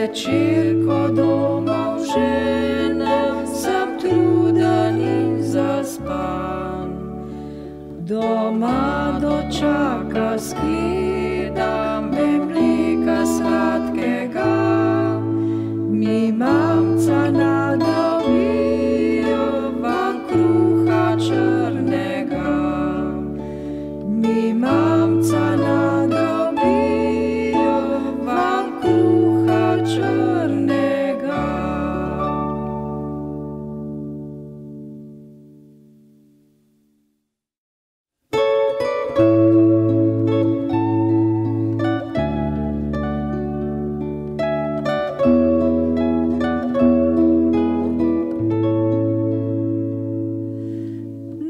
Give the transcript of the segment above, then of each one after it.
večer, ko domov žena, sem truden in zaspan. Doma dočaka skida me mleka sladkega, mi mamca nadobijo van kruha črnega. Mi mamca nadobijo van kruha črnega.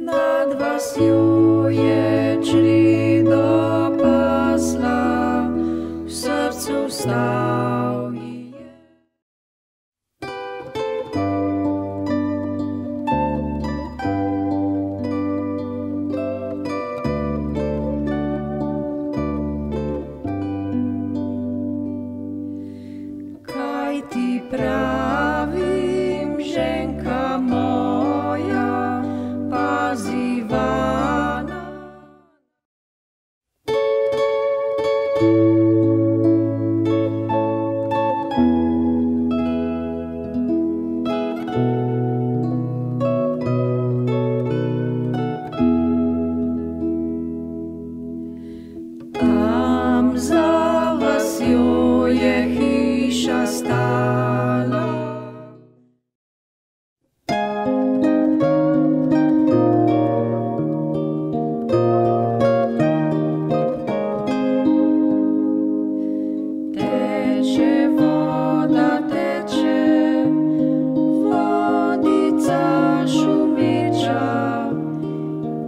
Nad vasjo je črido pasla, v srcu vstal ji je. Kaj ti pravim, ženka moja, pazi vana. Tam za vasjo je hiša stala. Teče voda, teče vodica šumeča,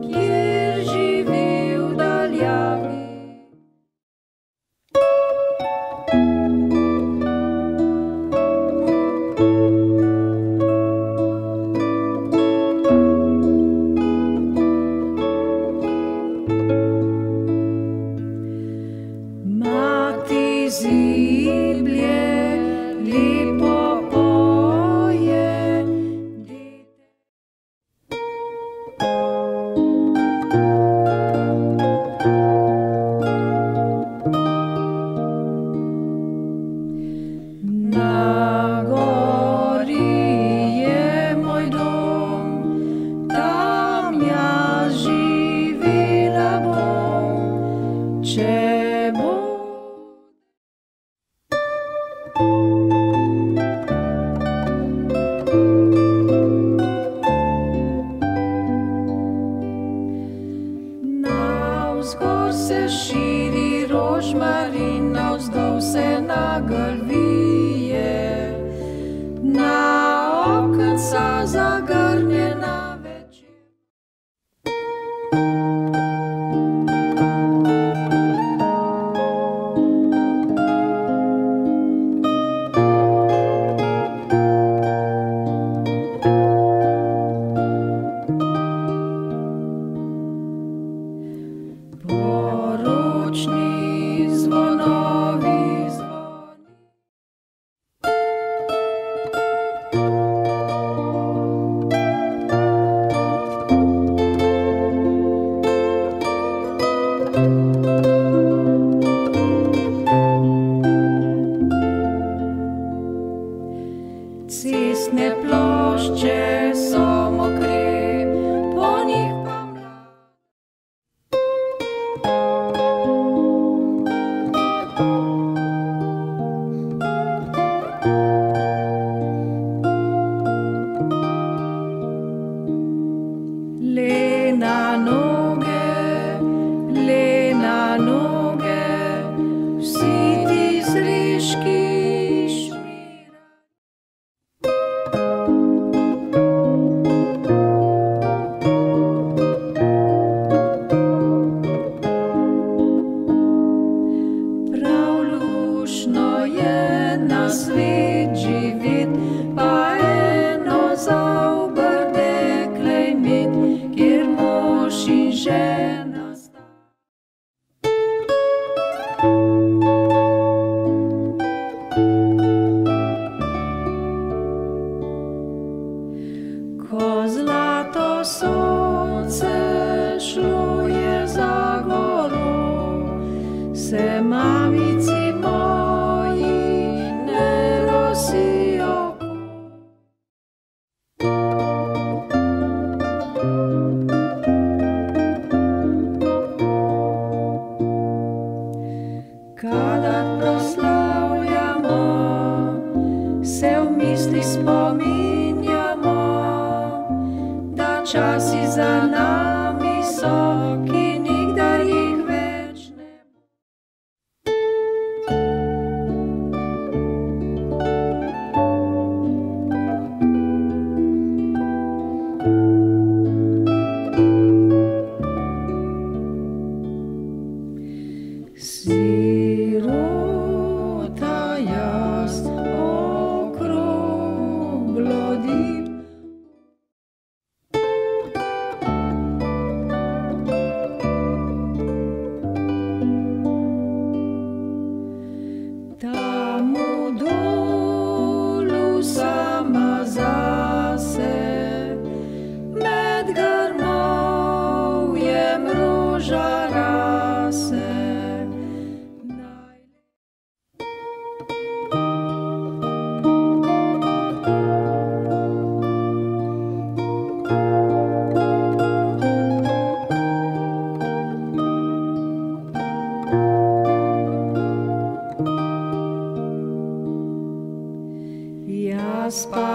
kjer živi v daljavi. Mati ziblje lepo poje, na gori je moj dom, tam jaz živela bom, če bo. Navzgor se širi rožmarin, navzdol se nagelj vije, na okenca zagrnjena večer. Poročni zvonovi zvoni. Cestne plošče so mokre, po njih pa mlad. Le na noge, vsi ti zreški šmira. Prav luštno je na svet živet, pa eno za obrdekle imet, kjer mož in žena sta. Tamu dolu sama zase, med grmovjem roža rase. Jaz pa